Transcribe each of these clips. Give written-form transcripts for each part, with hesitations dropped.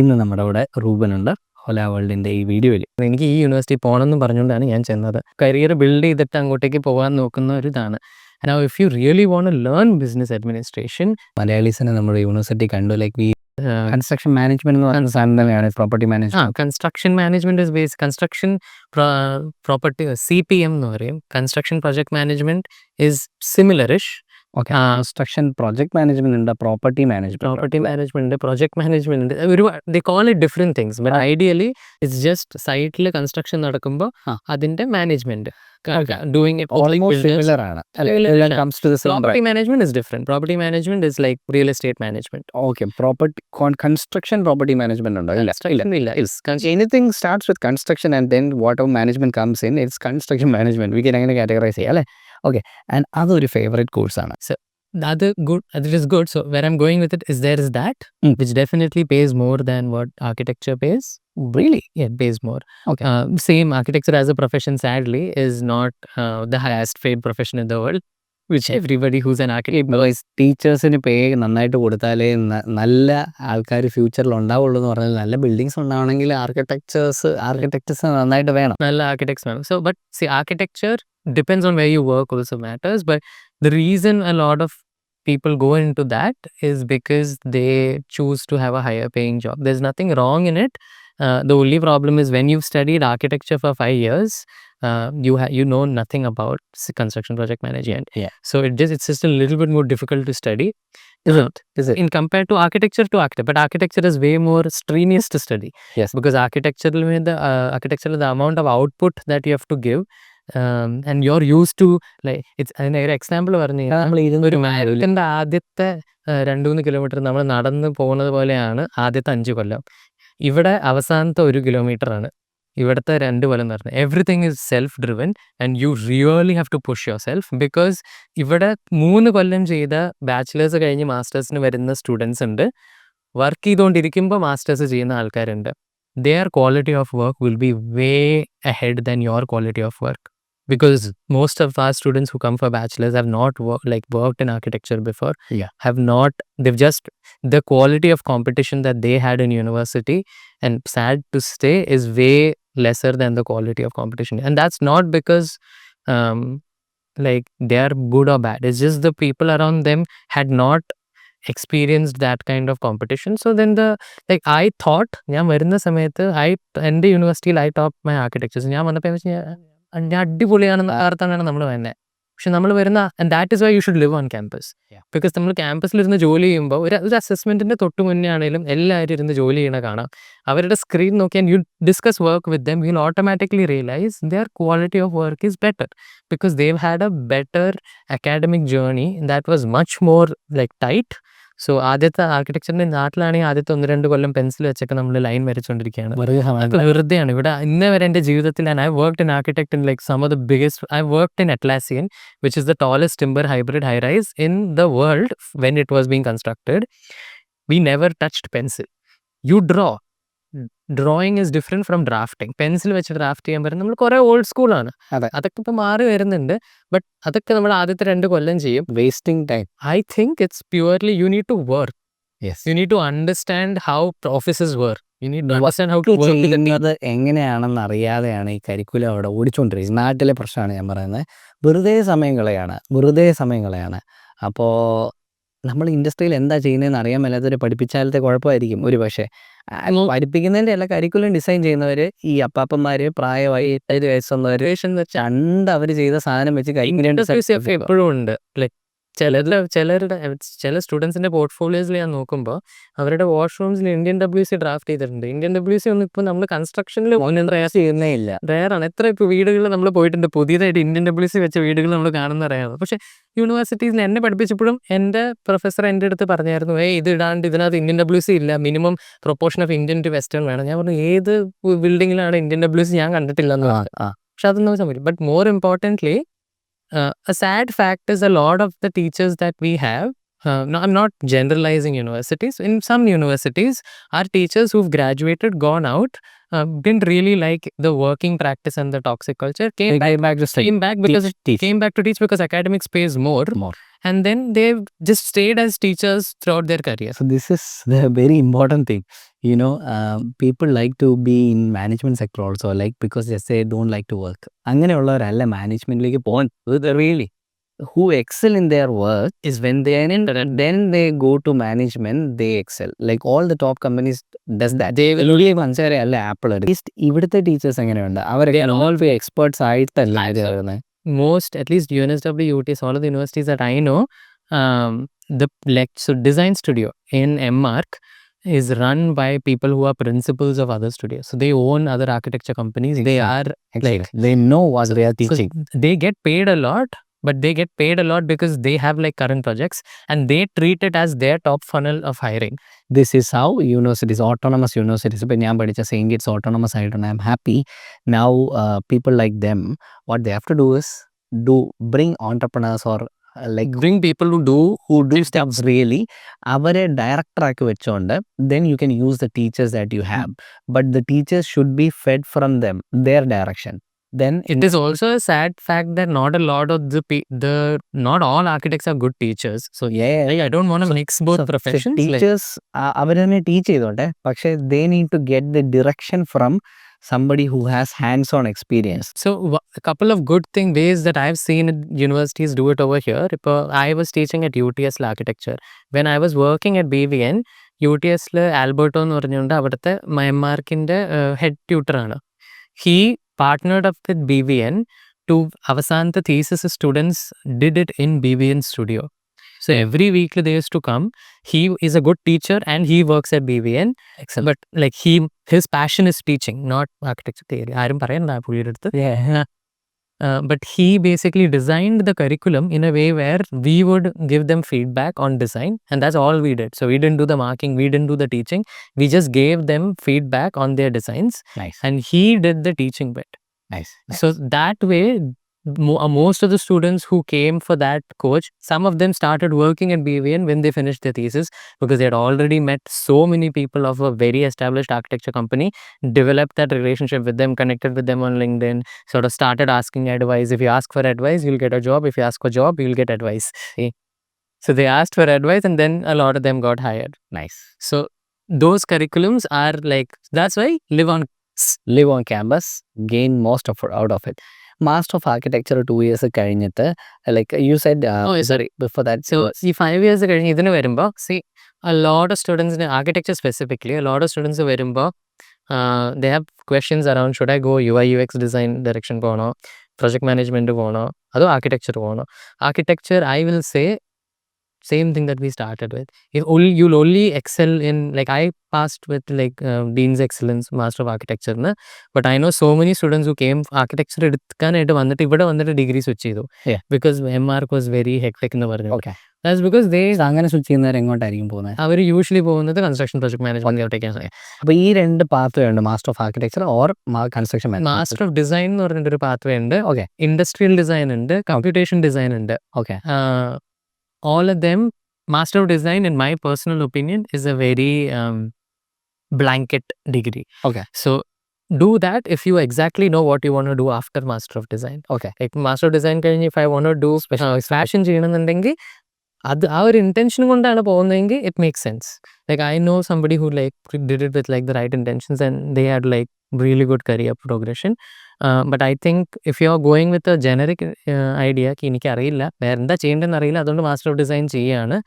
ഇന്ന് നമ്മുടെ കൂടെ റൂബനുണ്ട് ഹോല വേൾഡിൻ്റെ ഈ വീഡിയോയിൽ. എനിക്ക് ഈ യൂണിവേഴ്സിറ്റി പോകണമെന്ന് പറഞ്ഞുകൊണ്ടാണ് ഞാൻ ചെന്നത്. കരിയർ ബിൽഡ് ചെയ്തിട്ട് അങ്ങോട്ടേക്ക് പോകാൻ നോക്കുന്ന ഒരു ഇതാണ്. Now, if you really want to learn business administration, മലയാളീസിനെ നമ്മുടെ യൂണിവേഴ്സിറ്റി കണ്ടു. ലൈക്ക് കൺസ്ട്രക്ഷൻ മാനേജ്മെന്റ് എന്ന് പറയുന്ന സാധനം തന്നെയാണ് property management. Construction management is base construction property CPM എന്ന് പറയും. Construction project management is similarish. Construction project management ഉണ്ട്, property management, project management, they call it different things. But ideally it's just സൈറ്റിൽ construction നടക്കുമ്പോൾ അതിന്റെ management doing it almost similar ആണ്. Comes to the same. Property management is different. Property management is like real estate management. Okay, property construction property management ഉണ്ടോ? ഇല്ല. Anything starts with construction and then whatever management comes in, it's construction management. We can അങ്ങനെ categorize ചെയ്യാം അല്ലേ? Okay, and അതൊരു favorite course ആണ്. So that is good. So where I'm going with it is there is that which definitely pays more than what architecture pays. Really? Yeah, it pays more. Okay. Same architecture as a profession, sadly, is not the highest paid profession in the world, which everybody who's an architect knows. ടീച്ചേഴ്സിന് പേ നന്നായിട്ട് കൊടുത്താലേ നല്ല ആൾക്കാർ ഫ്യൂച്ചറിൽ ഉണ്ടാവുള്ളൂ എന്ന് പറഞ്ഞാൽ നല്ല ബിൽഡിങ്സ് ഉണ്ടാവണമെങ്കിൽ ആർക്കിടെക്ചേഴ്സ് നന്നായിട്ട് വേണം, നല്ല ആർക്കിടെക്ട്സ് വേണം. So but see, architecture depends on where you work also matters, but the reason a lot of people go into that is because they choose to have a higher paying job. There's nothing wrong in it. The only problem is when you've studied architecture for 5 years, you know nothing about construction project management. Yeah. So it's just a little bit more difficult to study. Is it? In compared to architecture but architecture is way more strenuous to study. Yes. Because architecture, the amount of output that you have to give, and you're used to, like, it's an example പറഞ്ഞു. ഒരു മാരത്തൻ്റെ ആദ്യത്തെ 2-3 kilometre നമ്മൾ നടന്ന് പോകുന്നത് പോലെയാണ് ആദ്യത്തെ 5 കൊല്ലം. ഇവിടെ അവസാനത്തെ 1 കിലോമീറ്ററാണ് ഇവിടുത്തെ 2 കൊല്ലം എന്ന് പറഞ്ഞാൽ. Everything is self driven and you really have to push yourself. Because ഇവിടെ 3 കൊല്ലം ചെയ്ത ബാച്ചിലേഴ്സ് കഴിഞ്ഞ് മാസ്റ്റേഴ്സിന് വരുന്ന സ്റ്റുഡൻസ് ഉണ്ട്, വർക്ക് ചെയ്തുകൊണ്ടിരിക്കുമ്പോൾ മാസ്റ്റേഴ്സ് ചെയ്യുന്ന ആൾക്കാരുണ്ട്. Their quality of work will be way ahead than your quality of work, because most of our students who come for bachelors have not worked in architecture before. They've just, the quality of competition that they had in university, and sad to say, is way lesser than the quality of competition. And that's not because like they are good or bad, it's just the people around them had not experienced that kind of competition. So then I thought, ഞാൻ വരുന്ന സമയത്ത് എൻ്റെ യൂണിവേഴ്സിറ്റിയിൽ I topped my architectures. ഞാൻ വന്നപ്പോൾ ഞാൻ അടിപൊളിയാണെന്ന് ആർത്താണ് നമ്മൾ വരുന്നത്. പക്ഷെ നമ്മൾ വരുന്ന, and that is why you should live on campus. Because നമ്മൾ ക്യാമ്പസിലിരുന്ന് ജോലി ചെയ്യുമ്പോൾ ഒരു അസസ്മെൻറ്റിൻ്റെ തൊട്ട് മുന്നേ ആണെങ്കിലും എല്ലാവരും ഇരുന്ന് ജോലി ചെയ്യണ കാണാം. അവരുടെ സ്ക്രീൻ നോക്കിയാൽ you discuss work with them, you automatically realise their quality of work is better because they had a better academic journey that was much more tight. So ആദ്യത്തെ ആർക്കിടെക്ചറിൻ്റെ നാട്ടിലാണെങ്കിൽ ആദ്യത്തെ 1-2 കൊല്ലം പെൻസിൽ വെച്ചൊക്കെ നമ്മൾ ലൈൻ വരച്ചുകൊണ്ടിരിക്കുകയാണ്. വെറുതെയാണ്. ഇവിടെ ഇന്നേ വരെ എൻ്റെ ജീവിതത്തിൽ I worked in architect in some of the biggest. I worked in Atlassian, which is the tallest timber hybrid high rise in the world when it was being constructed. We never touched pencil. You draw. Drawing is different from drafting. Pencil വെച്ച് draft ചെയ്യാൻ പറയുന്നത് നമ്മൾ കുറേ old സ്കൂളാണ്. അതൊക്കെ ഇപ്പോൾ മാറി വരുന്നുണ്ട്. ബട്ട് അതൊക്കെ നമ്മൾ ആദ്യത്തെ 2 കൊല്ലം ചെയ്യും. Wasting time. I think it's purely you need to work. You need to understand how offices work. You need to understand how to work. അത് എങ്ങനെയാണെന്ന് അറിയാതെയാണ് ഈ കരിക്കുലം അവിടെ ഓടിച്ചുകൊണ്ടിരിക്കുന്നത്. നാട്ടിലെ പ്രശ്നമാണ് ഞാൻ പറയുന്നത്. വെറുതെ സമയം കളയാണ്. അപ്പോൾ നമ്മൾ ഇൻഡസ്ട്രിയിൽ എന്താ ചെയ്യുന്നതെന്ന് അറിയാൻ മേലാത്തവരെ പഠിപ്പിച്ചാലത്തെ കുഴപ്പമായിരിക്കും ഒരു പക്ഷേ. പഠിപ്പിക്കുന്നതിൻ്റെ അല്ല, കരിക്കുലം ഡിസൈൻ ചെയ്യുന്നവർ ഈ അപ്പാപ്പന്മാർ, പ്രായമായി 7 വയസ്സുള്ളവർ ചണ്ട് അവർ ചെയ്ത സാധനം വെച്ച് കരിക്കുലം എപ്പോഴും ഉണ്ട്. ചില സ്റ്റുഡൻസിൻ്റെ പോർട്ട്ഫോളിയോസിൽ ഞാൻ നോക്കുമ്പോൾ അവരുടെ വാഷ്റൂംസിൽ ഇന്ത്യൻ WC ഡ്രാഫ്റ്റ് ചെയ്തിട്ടുണ്ട്. ഇന്ത്യൻ WC ഒന്നും ഇപ്പോൾ നമ്മൾ കൺസ്ട്രക്ഷനിൽ ചെയ്യുന്നേ ഇല്ല, റെയറാണ്. എത്ര ഇപ്പോൾ വീടുകളിൽ നമ്മൾ പോയിട്ടുണ്ട്, പുതിയതായിട്ട് ഇന്ത്യൻ WC വെച്ച വീടുകൾ നമ്മൾ കാണുന്ന റെയറാണ്. പക്ഷേ യൂണിവേഴ്സിറ്റീസിൽ എന്നെ പഠിപ്പിച്ചപ്പോഴും എൻ്റെ പ്രൊഫസർ എൻ്റെ അടുത്ത് പറഞ്ഞായിരുന്നു, ഇത് ഇടാണ്ട് ഇതിനകത്ത് ഇന്ത്യൻ WC ഇല്ല, minimum proportion of Indian to western വേണം. ഞാൻ പറഞ്ഞു, ഏത് ബിൽഡിങ്ങിലാണ് ഇന്ത്യൻ WC ഞാൻ കണ്ടിട്ടില്ലെന്ന് പറഞ്ഞു. പക്ഷെ അതൊന്നും സംഭവിക്കും. But more importantly, a sad fact is a lot of the teachers that we have, no, I'm not generalizing universities. In some universities, our teachers who've graduated, gone out, didn't really like the working practice and the toxic culture, came back to teach because academics pays more. And then they've just stayed as teachers throughout their career. So this is the very important thing. people like to be in management sector also, like because they don't like to work. അങ്ങനെയുള്ളവരല്ല മാനേജ്മെന്റിലേക്ക് പോകാൻ. Really, who excel in their work is when they are in, then they go to management, they excel. Like all the top companies does that. They will only consider അല്ല apple. At least ഇവിടുത്തെ teachers എങ്ങനെയുണ്ട്, അവരൊക്കെ all experts ആയിട്ടല്ല വരുന്നത്. Most, at least UNSW, UTS, all of the universities that I know, so design studio in M.Arch is run by people who are principals of other studios. So they own other architecture companies. They are like, they know what they are teaching. they get paid a lot, but they get paid a lot because they have like current projects and they treat it as their top funnel of hiring. This is how universities, autonomous universities, ഇപ്പം ഞാൻ പഠിച്ച saint Gates autonomous ആയിട്ടുണ്ട്. I am happy. Now people like them, what they have to do is bring entrepreneurs or like Bring people who do stuff really, അവരെ director ആക്കി വെച്ചോണ്ട്, then you can use the teachers that you have, but the teachers should be fed from them, their direction. Then it is also a sad fact that not a lot of not all architects are good teachers. So I don't want to mix both professions. Teachers അവർ തന്നെ teach ചെയ്തോട്ടെ, പക്ഷേ they need to get the direction from somebody who has hands-on experience. So a couple of good ways that I've seen universities do it over here. I was teaching at UTS architecture. When I was working at BVN, UTS Alberto എന്ന് പറഞ്ഞുകൊണ്ട് അവിടുത്തെ M.Archന്റെ head tutor ആണ്. He partnered up with BVN to അവസാനത്തെ thesis students did it in BVN studio. So every week they used to come. He is a good teacher and he works at BVN. Excellent. But like his passion is teaching, not architecture theory. ആരും പറയണ്ട പുള്ളിയുടെ അടുത്ത്. But he basically designed the curriculum in a way where we would give them feedback on design, and that's all we did. So we didn't do the marking, we didn't do the teaching. We just gave them feedback on their designs. Nice. And he did the teaching bit. Nice. So that way, most of the students who came for that coach, some of them started working at BVN when they finished their thesis, because they had already met so many people of a very established architecture company, developed that relationship with them, connected with them on LinkedIn, sort of started asking advice. If you ask for advice, you'll get a job. If you ask for a job, you'll get advice. So they asked for advice and then a lot of them got hired. Nice. So those curriculums are like, that's why live on campus, gain most of out of it. Master of Architecture 2 years കഴിഞ്ഞിട്ട്, like you said, sorry, before that. So see, 5 years കഴിഞ്ഞ് ഇതിന് വരുമ്പോൾ, see, a lot of students in architecture specifically, a lot of students വരുമ്പോൾ they have questions around, should I go UI UX design direction പോകണോ, project management പോകണോ, അതോ architecture പോകണോ. Architecture, I will say, same thing that we started with. You'll only excel in, like I passed with like Dean's Excellence Master of Architecture, but I know so many students who came architecture എടുക്കാനായിട്ട് വന്നിട്ട് ഇവിടെ വന്നിട്ട് degree switch ചെയ്തു, because M.Arch was very hectic എന്ന് പറഞ്ഞു. Okay. That's because they അങ്ങനെ switch ചെയ്യുന്നവർ എങ്ങോട്ടായിരിക്കും പോകുന്നത്? അവർ യൂഷ്വലി പോകുന്നത് കൺസ്ട്രക്ഷൻ പ്രൊജക്ട് മാനേജ്മെന്റ്. അപ്പോൾ ഈ രണ്ട് പാത്വേ ഉണ്ട്, master of architecture or construction management. Master of design എന്ന് പറഞ്ഞിട്ടൊരു പാത്വേ ഉണ്ട്. ഓക്കെ. ഇൻഡസ്ട്രിയൽ ഡിസൈൻ ഉണ്ട്, കമ്പ്യൂട്ടേഷൻ ഡിസൈൻ ഉണ്ട്. Okay. All of them, Master of Design, in my personal opinion, is a very blanket degree. Okay. So do that if you exactly know what you want to do after Master of Design. Okay. Like Master of Design കഴിഞ്ഞ് if I want to do fashion ചെയ്യണമെന്നുണ്ടെങ്കിൽ അത് ആ ഒരു intention കൊണ്ടാണ് പോകുന്നതെങ്കിൽ it makes sense. Like I know somebody who like did it with like the right intentions and they had like really good career progression. But I think if you're going with a generic idea, എനിക്ക് അറിയില്ല വേറെ എന്താ ചെയ്യേണ്ടതെന്ന് അറിയില്ല, അതുകൊണ്ട് master of design ചെയ്യാണ്,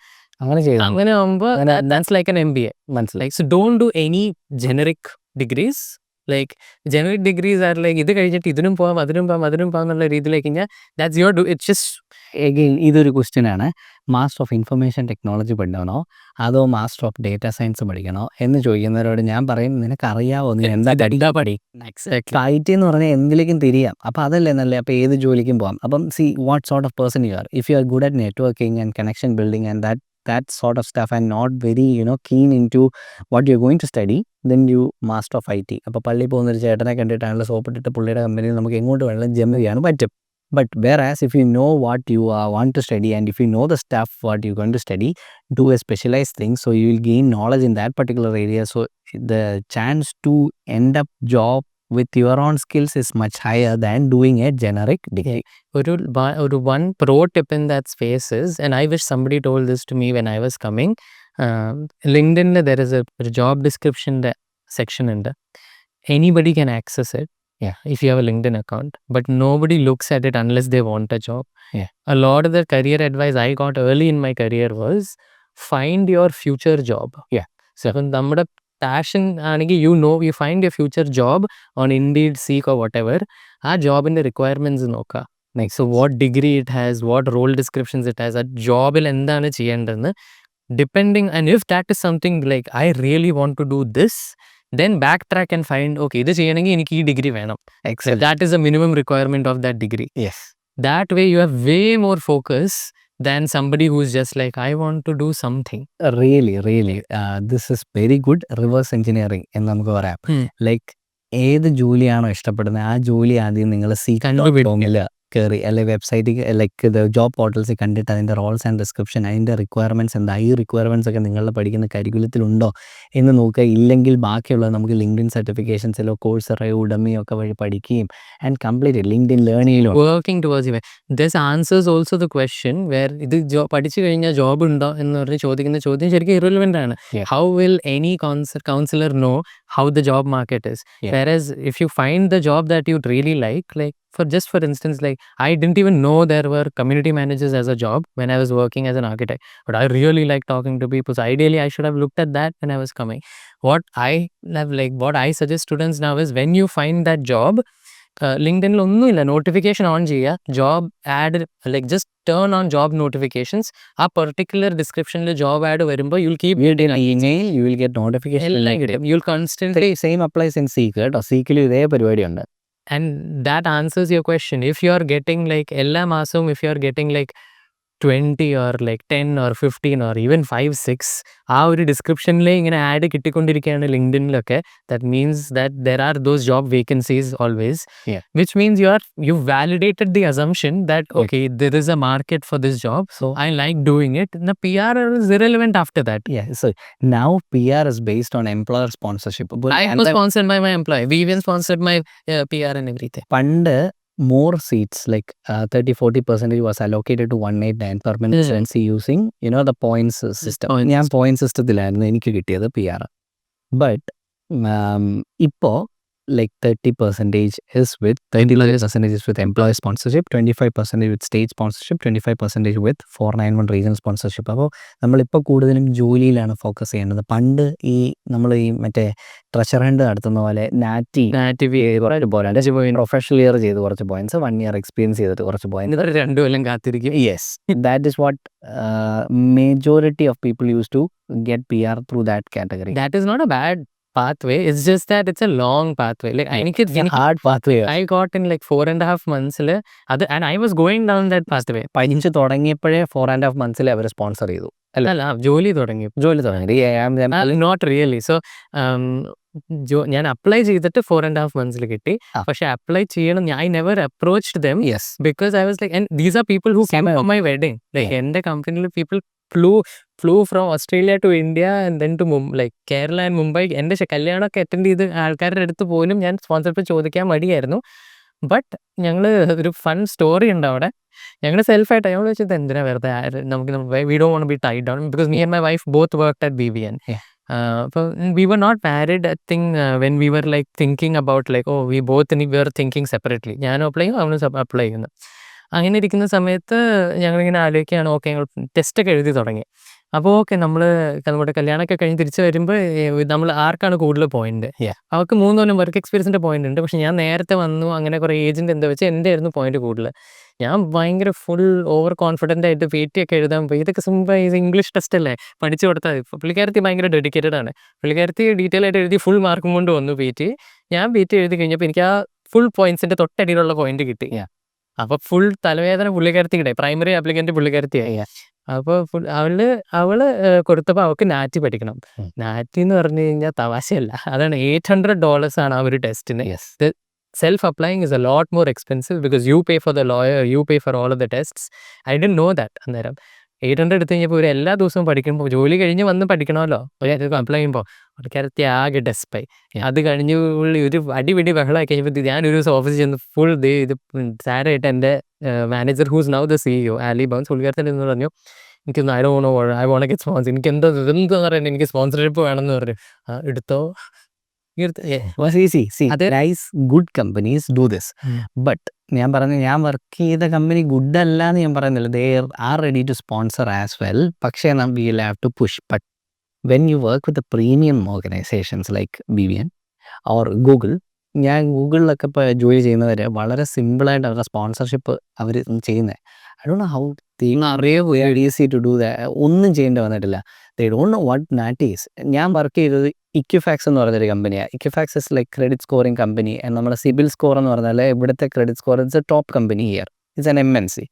അങ്ങനെ ആകുമ്പോൾ that's like an MBA. Like, so don't do any generic degrees. Like generic degrees are like ഇത് കഴിഞ്ഞിട്ട് ഇതിനും പോകാം അതിനും പോകാം എന്നുള്ള രീതിയിലേക്ക് കഴിഞ്ഞാൽ that's your it's just. Again, ഇതൊരു ക്വസ്റ്റ്യൻ ആണ്, മാസ്റ്റർ ഓഫ് ഇൻഫർമേഷൻ ടെക്നോളജി പഠിക്കണോ അതോ മാസ്റ്റർ ഓഫ് ഡേറ്റ സയൻസ് പഠിക്കണോ എന്ന് ചോദിക്കുന്നവരോട് ഞാൻ പറയും, നിനക്കറിയാവോ നീ എന്താ പഠി. IT എന്ന് പറഞ്ഞാൽ എന്തിലേക്കും തിരിയാം. അപ്പോൾ അതല്ലേ നല്ലത്, അപ്പോൾ ഏത് ജോലിക്കും പോകാം. അപ്പം see what sort of person you are. If you are good at networking and connection building and that sort of stuff and not very keen into what you're going to study, then you master of IT. അപ്പോൾ പള്ളിയിൽ പോകുന്നൊരു ചേട്ടനെ കണ്ടിട്ടാണല്ലോ സോപ്പിട്ടിട്ട് പുള്ളിയുടെ കമ്പനിയിൽ നമുക്ക് എങ്ങോട്ട് വേണമെങ്കിലും jump ചെയ്യാൻ പറ്റും. But whereas if you know what you want to study and if you know the stuff what you're going to study, do a specialized thing, so you will gain knowledge in that particular area. So the chance to end up job with your own skills is much higher than doing a generic degree. One pro tip in that space is, and I wish somebody told this to me when I was coming, ലിങ്ക്ഡിനിൽ there is ഒരു job ഡിസ്ക്രിപ്ഷൻ്റെ section ഉണ്ട്. Anybody can access it. Yeah. If you have a LinkedIn account, but nobody looks at it unless they want a job. Yeah. A lot of the career advice I got early in my career was find your future job. Yeah. So നമ്മുടെ passion ആണെങ്കിൽ you find your future job on Indeed, Seek or whatever. ആ ജോബിൻ്റെ requirements നോക്കുക. So what degree it has, what role descriptions it has, ആ ജോബിൽ എന്താണ് ചെയ്യേണ്ടതെന്ന് depending, and if that is something like I really want to do this, then backtrack and find, okay, ഇത് ചെയ്യണമെങ്കിൽ എനിക്ക് ഈ ഡിഗ്രി വേണം. Excellent. That is a minimum requirement of that degree. Yes. That way you have way more focus than somebody who's just like, I want to do something. Really, this is very good reverse engineering എന്ന് നമുക്ക് പറയാം. Like ഏത് ജോലിയാണോ ഇഷ്ടപ്പെടുന്നത് ആ ജോലി ആദ്യം നിങ്ങൾ സീക്കിൽ കയറി അല്ലെങ്കിൽ വെബ്സൈറ്റിൽ ലൈക്ക് ജോബ് പോർട്ടൽസിൽ കണ്ടിട്ട് അതിൻ്റെ റോൾസ് ആൻഡ് ഡിസ്ക്രിപ്ഷൻ, അതിൻ്റെ റിക്വയർമെൻറ്റ്സ് എന്താ, ഈ റിക്വയർമെൻറ്റ്സ് ഒക്കെ നിങ്ങളുടെ പഠിക്കുന്ന കരിക്കുലത്തിലുണ്ടോ എന്ന് നോക്കുക. ഇല്ലെങ്കിൽ ബാക്കിയുള്ളത് നമുക്ക് ലിങ്ക്ഡിൻ സർട്ടിഫിക്കേഷൻസിലോ കോഴ്സറയോ ഉഡമിയോ ഒക്കെ വഴി പഠിക്കുകയും ആൻഡ് കംപ്ലീറ്റ് ലിങ്ക്ഡിൻ ലേൺ ചെയ്യലും വർക്കിംഗ് ടുവേർഡ്സ് ഇവ. This answers also the question where ഇത് പഠിച്ചു കഴിഞ്ഞാൽ ജോബ് ഉണ്ടോ എന്ന് പറഞ്ഞ് ചോദിക്കുന്ന ചോദ്യം ശരിക്കും ഇറെലവൻ്റ് ആണ്. How will any counsellor know how the job market is? Whereas if you find the job that you really like for instance, like I didn't even know there were community managers as a job when I was working as an architect, but I really like talking to people, so ideally I should have looked at that when I was coming. What I suggest students now is, when you find that job, ലിങ്ക്ഡിനിൽ ഒന്നുമില്ല, notification on ചെയ്യുക, job add like just turn on job notifications. ആ particular ഡിസ്ക്രിപ്ഷനിൽ job add വരുമ്പോൾ you will keep email, you will get notification എല്ലാം കിട്ടും. You will constantly same applies in seek കേട്ടോ. സീക്കിലും ഇതേ പരിപാടിയുണ്ട്. And that answers your question. If you are getting like എല്ലാ മാസവും if you are getting like 20 or like 10 or 15 or even 5, 6 ആ ഒരു ഡിസ്ക്രിപ്ഷനിൽ ഇങ്ങനെ ആഡ് കിട്ടിക്കൊണ്ടിരിക്കുകയാണ് ലിങ്ക്ഡിനിലൊക്കെ, that means that there are those job vacancies always, which means you validated the assumption that okay, there is a market for this job, so I like doing it. The PR is irrelevant after that. Yeah, so now PR is based on employer sponsorship. I was sponsored by my employer. We even sponsored my PR and everything. പണ്ട് more seats like 30-40% was allocated to 189 permanent residency using the points system. ഞാൻ point സിസ്റ്റത്തിലായിരുന്നു എനിക്ക് കിട്ടിയത് PR. But ഇപ്പോൾ like 30% is with 30% is with employer sponsorship, 25% with state sponsorship, 25% with 491 regional sponsorship. അപ്പോൾ നമ്മളിപ്പോൾ കൂടുതലും ജോലിയിലാണ് focus ചെയ്യേണ്ടത്. പണ്ട് നമ്മൾ ഈ മറ്റേ ട്രഷർ ഹണ്ട് നടത്തുന്ന പോലെ നാറ്റി കുറച്ച് പോയിന്റ്, പ്രൊഫഷണൽ ഇയർ ചെയ്ത് കുറച്ച് പോയിന്റ്സ്, 1 year എക്സ്പീരിയൻസ് ചെയ്തിട്ട് കുറച്ച് പോയിന്റ്, 2 കൊല്ലം കാത്തിരിക്കും. Yes, that is what majority of people used to get PR through that category. That is not a bad pathway, it's just that it's a long pathway. Like it's a hard pathway. I got in like 4.5 months and I was going down that pathway. 15 തുടങ്ങിയപ്പോഴേ 4.5 months അവർ sponsor ചെയ്തു. അല്ല, ജോലി തുടങ്ങി. Not really. So ഞാൻ apply ചെയ്തിട്ട് 4.5 months കിട്ടി. പക്ഷെ അപ്ലൈ ചെയ്യണം, I never approached them because I was like, and these are people who came for my wedding. Like എൻ്റെ കമ്പനിയിൽ people flew from Australia to India and then to like Kerala and Mumbai. എൻ്റെ കല്യാണമൊക്കെ attend ചെയ്ത് ആൾക്കാരുടെ അടുത്ത് പോലും ഞാൻ sponsorship ചോദിക്കാൻ മടിയായിരുന്നു. ബട്ട് ഞങ്ങൾ ഒരു ഫൺ സ്റ്റോറി ഉണ്ട് അവിടെ. ഞങ്ങൾ സെൽഫായിട്ട് ഞങ്ങൾ വെച്ചത് എന്തിനാ വെറുതെ നമുക്ക് we don't want be tied down, because me and my wife both worked at BBN. അപ്പോൾ we were not married. I think when we were like thinking about like we both we were thinking separately. ഞാനും apply ചെയ്യും, അവനും apply ചെയ്യുന്നു. അങ്ങനെ ഇരിക്കുന്ന സമയത്ത് ഞങ്ങളിങ്ങനെ ആലോചിക്കുകയാണ്, ഓക്കെ ഞങ്ങൾ ടെസ്റ്റൊക്കെ എഴുതി തുടങ്ങി. അപ്പോൾ ഓക്കെ നമ്മുടെ കല്യാണമൊക്കെ കഴിഞ്ഞ് തിരിച്ച് വരുമ്പോൾ നമ്മൾ ആർക്കാണ് കൂടുതൽ പോയിന്റ്? അവർക്ക് 3 കൊല്ലം വർക്ക് എക്സ്പീരിയൻസിൻ്റെ പോയിന്റ് ഉണ്ട്. പക്ഷെ ഞാൻ നേരത്തെ വന്നു, അങ്ങനെ കുറേ ഏജൻറ്റ് എന്താ വെച്ചാൽ എൻ്റെ ആയിരുന്നു പോയിന്റ് കൂടുതൽ. ഞാൻ ഭയങ്കര ഫുൾ ഓവർ കോൺഫിഡൻ്റ് ആയിട്ട് PT ഒക്കെ എഴുതാൻ പോയി. ഇതൊക്കെ സിമ്പിൾ, ഇംഗ്ലീഷ് ടെസ്റ്റ് അല്ലേ, പഠിച്ചു കൊടുത്താൽ. ഇപ്പോൾ പുള്ളിക്കാരത്തി ഭയങ്കര ഡെഡിക്കേറ്റഡ് ആണ്. പുള്ളിക്കാരത്തി ഡീറ്റെയിൽ ആയിട്ട് എഴുതി ഫുൾ മാർക്കും കൊണ്ട് വന്നു PT. ഞാൻ PT എഴുതി കഴിഞ്ഞപ്പോൾ എനിക്ക് ആ ഫുൾ പോയിന്റ്സിൻ്റെ തൊട്ടടിയിലുള്ള പോയിന്റ് കിട്ടി. അപ്പോൾ ഫുൾ തലവേദന പുള്ളിക്കാരത്തിയുടെ പ്രൈമറി ആപ്ലിക്കൻ്റ് പുള്ളിക്കാരത്തിയായി. അപ്പോൾ അവള് കൊടുത്തപ്പോൾ അവൾക്ക് നാറ്റി പഠിക്കണം. നാറ്റി എന്ന് പറഞ്ഞു കഴിഞ്ഞാൽ തമാശയല്ല, അതാണ് $800 ആണ് ആ ഒരു ടെസ്റ്റിന്. Self applying is a lot more expensive because you pay for the lawyer, U pay for all of the tests. I didn't know that. അന്നേരം 800 എടുത്ത് കഴിഞ്ഞപ്പോൾ ഒരു എല്ലാ ദിവസവും പഠിക്കുമ്പോൾ, ജോലി കഴിഞ്ഞ് വന്ന് പഠിക്കണമല്ലോ, അപ്ലൈ ചെയ്യുമ്പോൾ ആൾക്കാരത്തി ആകെ ഡെസ്പായി. അത് കഴിഞ്ഞ് ഒരു അടിപിടി ബഹളമായി കഴിഞ്ഞപ്പോൾ ഞാനൊരു ദിവസം ഓഫീസിൽ ചെന്ന് ഫുൾ ഇത് സാഡായിട്ട് എൻ്റെ manager who's now the CEO ആലി ബൗൺസ് പുള്ളിക്കാരത്തിൽ എന്ന് പറഞ്ഞു, എനിക്കൊന്നും I don't know I won't get sponsor. എനിക്ക് എന്താ പറയുന്നത്, എനിക്ക് സ്പോൺസർഷിപ്പ് വേണമെന്ന് പറഞ്ഞു. എടുത്തോ guys, good companies do this. But ഞാൻ വർക്ക് ചെയ്ത കമ്പനി ഗുഡ് അല്ല എന്ന് ഞാൻ പറയുന്നില്ല. they are ready to sponsor as well. പക്ഷേ we will have to push. But when you work with the premium organizations like BVN or Google, ഞാൻ ഗൂഗിളിലൊക്കെ ഇപ്പോൾ ജോലി ചെയ്യുന്നവർ വളരെ സിമ്പിളായിട്ട് അവരുടെ സ്പോൺസർഷിപ്പ് അവർ ചെയ്യുന്നത്. I don't know how they are easy to do that. ഒന്നും ചെയ്യേണ്ടി വന്നിട്ടില്ല. they don't know what NAATI is. ഞാൻ വർക്ക് ചെയ്തത് ഇക്വിഫാക്സ് എന്ന് പറഞ്ഞൊരു കമ്പനിയാണ്. Equifax is like credit scoring company. നമ്മുടെ സിബിൽ സ്കോർ എന്ന് പറഞ്ഞാൽ ഇവിടുത്തെ credit score it's a top company here. It's an MNC.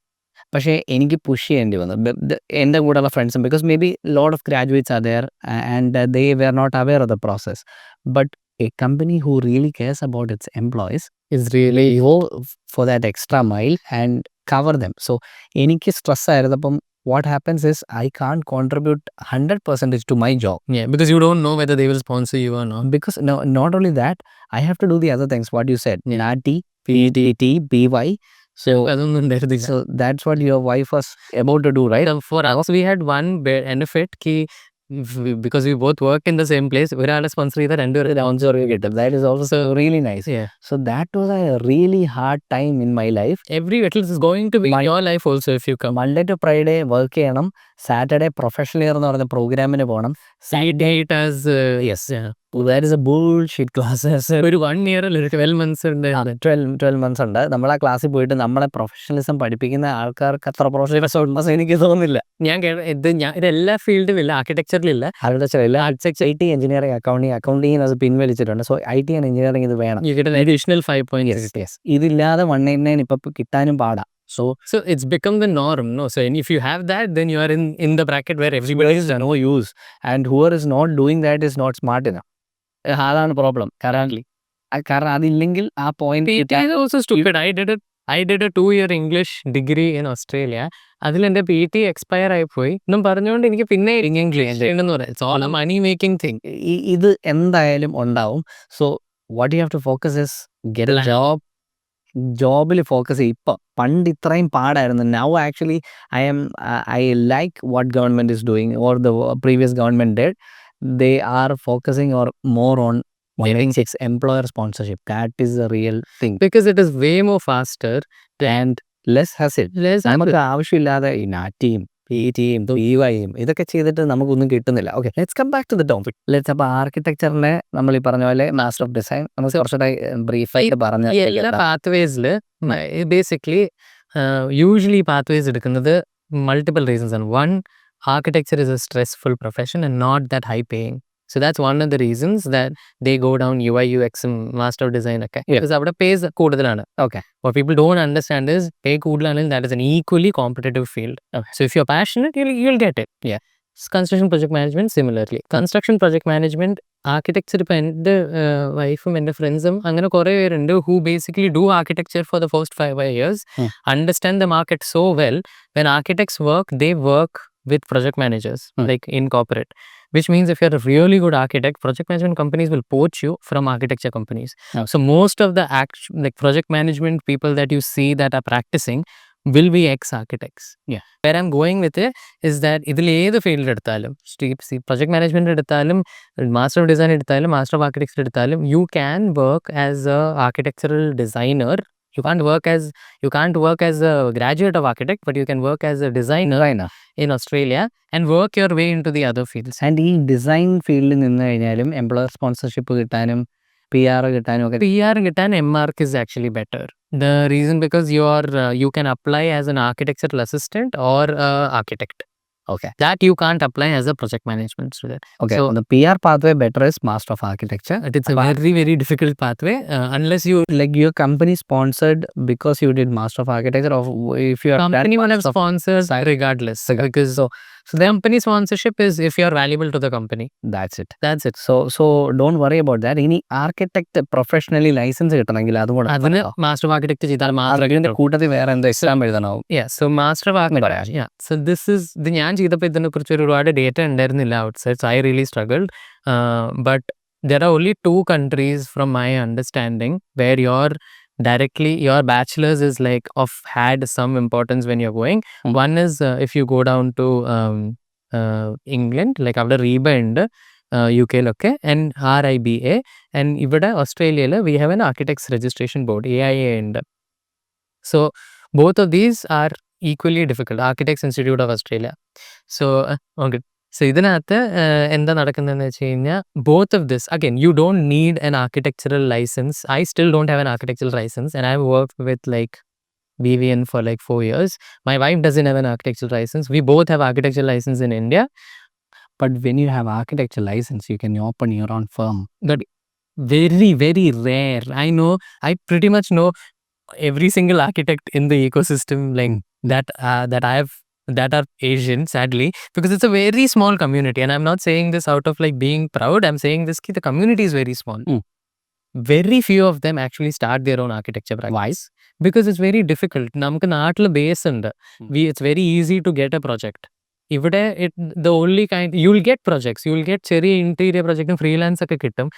പക്ഷേ എനിക്ക് പുഷ് ചെയ്യേണ്ടി വന്നു എൻ്റെ കൂടെയുള്ള ഫ്രണ്ട്സും, because may be lot of graduates are there and they were not aware of the process. But a company who really cares about its employees is really go for that extra mile and cover them. So എനിക്ക് stress ആയിരുന്നപ്പം what happens is I can't contribute 100% to my job. Yeah, because you don't know whether they will sponsor you or not. Because no, not only that, I have to do the other things what you said. Yeah. NAATI, PTT, BY. So that's what your wife was about to do, right? For us, we had one benefit ki because we both work in the same place, ഒരാളെ sponsor ചെയ്താൽ രണ്ടുപേരും sponsor കിട്ടും. That is also really nice. Yeah. So that was a really hard time in my life. Every at least is going to be in your life also if you come. Monday to Friday work ചെയ്യണം, Saturday professional year എന്ന് പറഞ്ഞ പ്രോഗ്രാമിന് പോകണം. Saturday it has yes, that is a bullshit classes. ഒരു 1 year 12 months ഉണ്ട്. 12 months ഉണ്ട്. നമ്മൾ ആ ക്ലാസ്സിൽ പോയിട്ട് നമ്മളെ പ്രൊഫഷണലിസം പഠിപ്പിക്കുന്ന ആൾക്കാർക്ക് അത്ര പ്രൊഫഷണലിസം ഉണ്ടെന്ന് എനിക്ക് തോന്നുന്നില്ല. ഞാൻ ഇത് എല്ലാ ഫീൽഡിലും ഇല്ല, ആർക്കിടെക്ചറിലില്ല, IT എഞ്ചിനീയറിംഗ്, അക്കൗണ്ടിങ് പിൻവലിച്ചിട്ടുണ്ട്. സോ IT ആൻഡ് എഞ്ചിനീയറിംഗ് ഇത് വേണം. You get an additional 5 points. Yes. ഇതില്ലാതെ 189 ഇപ്പൊ കിട്ടാനും പാടാ. So it's become the norm, no? So if you have that, then you are in the bracket where everybody is no use, and whoever is not doing that is not smart enough. അതാണ് problem currently. കാരണം അതില്ലെങ്കിൽ ആ point is also stupid. I did a 2-year English degree in Australia. അതിൽ എൻ്റെ PT expire ആയിപ്പോയി എന്നും പറഞ്ഞുകൊണ്ട് എനിക്ക് പിന്നെ ഇംഗ്ലീഷ് എന്ന് പറയാം. It's all a money making thing. ഇത് എന്തായാലും ഉണ്ടാവും. So what you have to focus is get a job. ജോബിൽ ഫോക്കസ് ചെയ്യും. ഇപ്പം പണ്ട് ഇത്രയും പാടായിരുന്നു. Now actually I like what government is doing or the previous government did. They are focusing or more on employer sponsorship. That is the real thing. Because it is way more faster and less hassle. നമുക്ക് ആവശ്യമില്ലാതെ ഈ NAATIയും PTയും BYയും ഇതൊക്കെ ചെയ്തിട്ട് നമുക്കൊന്നും കിട്ടുന്നില്ല. Okay, let's come back to the topic. അപ്പോൾ ആർക്കിടെക്ചറിനെ നമ്മൾ ഈ പറഞ്ഞ പോലെ മാസ്റ്റർ ഓഫ് ഡിസൈൻ നമുക്ക് കുറച്ചുകൂടെ ബ്രീഫായിട്ട് പറഞ്ഞ എല്ലാ പാത്വേസിൽ ബേസിക്കലി യൂഷ്വലി പാത്വേസ് എടുക്കുന്നത് മൾട്ടിപ്പിൾ റീസൺസ് ആണ്. One, architecture is a stressful profession and not that high paying. So that's one of the reasons that they go down UI UX and master of design ഒക്കെ. Because അവിടെ pays കൂടുതലാണ്. Okay. What people don't understand is pay കൂടുതലാണെങ്കിൽ that is an equally competitive field. Okay. So if you're passionate, you'll get it. Yeah. Construction project management similarly. Construction project management, architecture ഇപ്പോൾ എൻ്റെ വൈഫും എൻ്റെ ഫ്രണ്ട്സും അങ്ങനെ കുറേ പേരുണ്ട് who basically do architecture for the first 5 years, understand the market so well. When architects work, they work with project managers like in corporate, which means if you're a really good architect, project management companies will poach you from architecture companies. Okay. So most of the like project management people that you see that are practicing will be ex-architects. Yeah. Where I'm going with it is that ഇതിൽ ഏത് field എടുത്താലും, project management എടുത്താലും, master of design എടുത്താലും, master of architecture എടുത്താലും, you can work as a architectural designer. You can't work as a graduate of architect, but you can work as a designer in Australia and work your way into the other fields. And ഈ design ഫീൽഡിൽ നിന്ന് കഴിഞ്ഞാലും employer sponsorship കിട്ടാനും PR കിട്ടാനും ഒക്കെ. PR കിട്ടാൻ M.Arch is actually better. The reason because you can apply as an architectural assistant or architect. Okay. That you can't apply as a project management student. Okay. So the PR pathway better is Master of Architecture. It's a very, very difficult pathway unless you like your company sponsored because you did Master of Architecture, or if you are company will have sponsors regardless. Because so the company sponsorship is if you are valuable to the company. That's it. So don't worry about that. ഇനി architect professionally licence കിട്ടണമെങ്കിൽ അതിന് master of architecture ചെയ്താൽ മാത്രമേ കൂട്ടത്തിൽ വേറെ എന്തോ exam എഴുതണോ? So master of architecture. So ഇത് ഞാൻ ചെയ്തപ്പോൾ ഇതിനെ കുറിച്ച് ഒരുപാട് ഡേറ്റ ഉണ്ടായിരുന്നില്ല outside. So I really struggled. But there are only 2 countries from my understanding where your directly your bachelor's is like had some importance when you're going. One is if you go down to England, like അവിടെ റീബ ഉണ്ട് UK-ലൊക്കെ, and RIBA, and ഇവിടെ ഓസ്ട്രേലിയയിൽ we have an architects registration board, AIA ഉണ്ട്. So both of these are equally difficult. Architects Institute of Australia. So okay. So ഇതിനകത്ത് എന്താ നടക്കുന്നതെന്ന് വെച്ച് കഴിഞ്ഞാൽ, both of this, again, you don't need an architectural license. I still don't have an architectural license, and I've worked with like BVN for like 4 years. My wife doesn't have an architectural license. We both have architectural license in India. But when you have architecture license, you can open your own firm. But very, very rare. I pretty much know every single architect in the ecosystem like that that are Asian, sadly, because it's a very small community. And I'm not saying this out of like being proud. I'm saying this the community is very small. Very few of them actually start their own architecture practice. Why? Because it's very difficult. നമുക്ക് നാട്ടിൽ base ഉണ്ട്. It's very easy to get a project. ഇവിടെ the only kind, you'll get projects, you'll get ചെറിയ interior പ്രൊജക്റ്റും freelance ഒക്കെ കിട്ടും.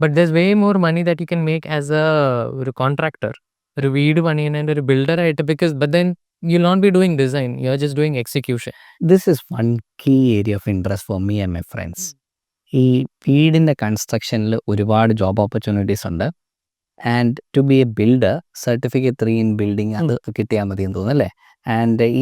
But there's way more money that you can make as ഒരു contractor, ഒരു വീട് പണിയുന്നതിൻ്റെ ഒരു ബിൽഡർ ആയിട്ട്, because but then you'll not be doing design, you're just doing execution. This is one key area of interest for me and my friends. ഈ വീടിൻ്റെ കൺസ്ട്രക്ഷനിൽ ഒരുപാട് job opportunities ഉണ്ട്. And to be a builder, certificate 3 in building അത് കിട്ടിയാൽ മതി എന്ന് തോന്നുന്നു അല്ലേ? ആൻഡ് ഈ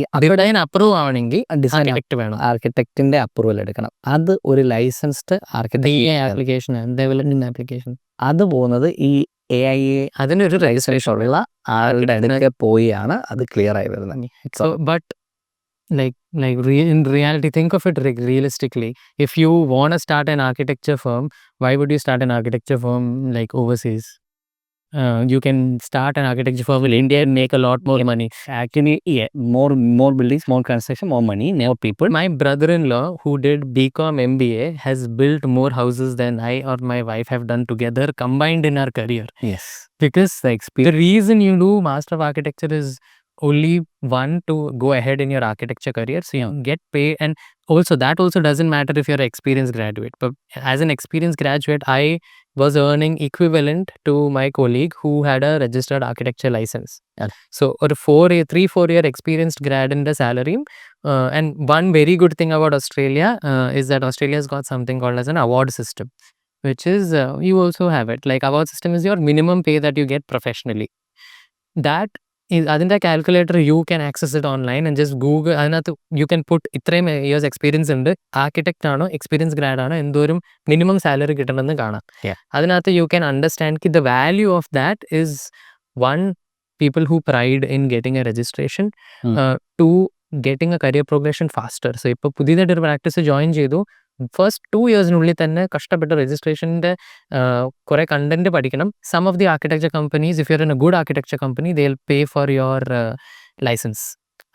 അപ്രൂവ് ആവണമെങ്കിൽ ആർക്കിടെക്ട് വേണം, ആർക്കിടെക്റ്റിന്റെ അപ്രൂവൽ എടുക്കണം. അത് ഒരു ലൈസൻസ്ഡ് ആപ്ലിക്കേഷൻ, ഡെവലപ്മെന്റ് ആപ്ലിക്കേഷൻ, അത് പോകുന്നത് ഈ AIA അതിനൊരു രജിസ്ട്രേഷൻ ഉള്ള ആളുടെ അടുത്തൊക്കെ പോയാണ് അത് ക്ലിയർ ആയി വരുന്നത്. So but in reality, think of it realistically. If you want to start an architecture firm, why would you start an architecture firm like overseas? You can start an architecture firm in India and make a lot more money. Actually, yeah, more buildings, more construction, more money, more people. My brother-in-law, who did BCom MBA, has built more houses than I or my wife have done together combined in our career. Yes. Because the reason you do Master of Architecture is only one, to go ahead in your architecture career, so you get paid. And also that also doesn't matter if you're an experienced graduate, but as an experienced graduate, I was earning equivalent to my colleague who had a registered architecture license. So or 3-4 year experienced grad in the salary. And one very good thing about Australia is that Australia has got something called as an award system, which is you also have it. Like award system is your minimum pay that you get professionally. That is അതിൻ്റെ calculator, you can access it online and just Google. അതിനകത്ത് you can put ഇത്രയും years experience ഉണ്ട്, architect ആണോ experience grad ആണോ, എന്തോരം minimum salary കിട്ടണമെന്ന് കാണാം. അതിനകത്ത് you can understand the value of that is, one, people who pride in getting a registration, two, getting a career progression faster. So ഇപ്പോൾ പുതിയതായിട്ടൊരു പ്രാക്ടീസ് ജോയിൻ ചെയ്തു, ഫസ്റ്റ് 2 yearsനുള്ളിൽ തന്നെ കഷ്ടപ്പെട്ട രജിസ്ട്രേഷൻ്റെ കുറേ കണ്ടന്റ് പഠിക്കണം. Some of the architecture companies, if you are in a good architecture company, they will pay for your licence.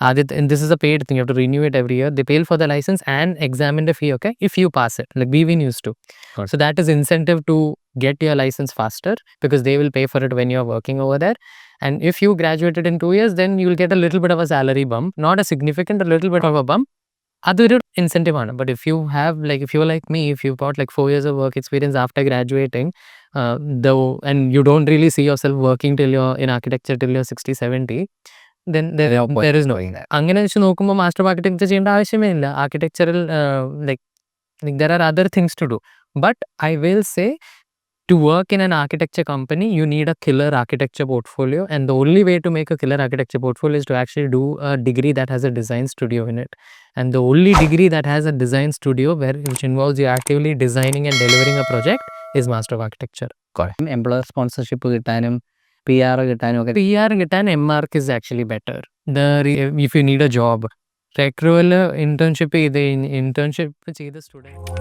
And this is a paid thing, you have to renew it every year. They pay for the license and examine the fee, okay, if you pass it, like we've been used to. So that is incentive to get your license faster, because they will pay for it when you're working over there. And if you graduated in 2 years, then you'll get a little bit of a salary bump, not a significant, a little bit of a bump. അതൊരു incentive ആണ്. But if you have like, if you're like me, if you've got like 4 years of work experience after graduating, and you don't really see yourself working till you're in architecture till you're 60-70, then there is no. അങ്ങനെ വെച്ച് നോക്കുമ്പോൾ master of architecture ചെയ്യേണ്ട ആവശ്യമേ ഇല്ല. Architectural like there are other things to do. But I will say, to work in an architecture company, you need a killer architecture portfolio, and the only way to make a killer architecture portfolio is to actually do a degree that has a design studio in it. And the only degree that has a design studio which involves you actively designing and delivering a project is Master of Architecture. Employer sponsorship കിട്ടാനും PR കിട്ടാനും ഒക്കെ. PR കിട്ടാൻ M.Arch is actually better. If you need a job, recruiter internship ചെയ്ത student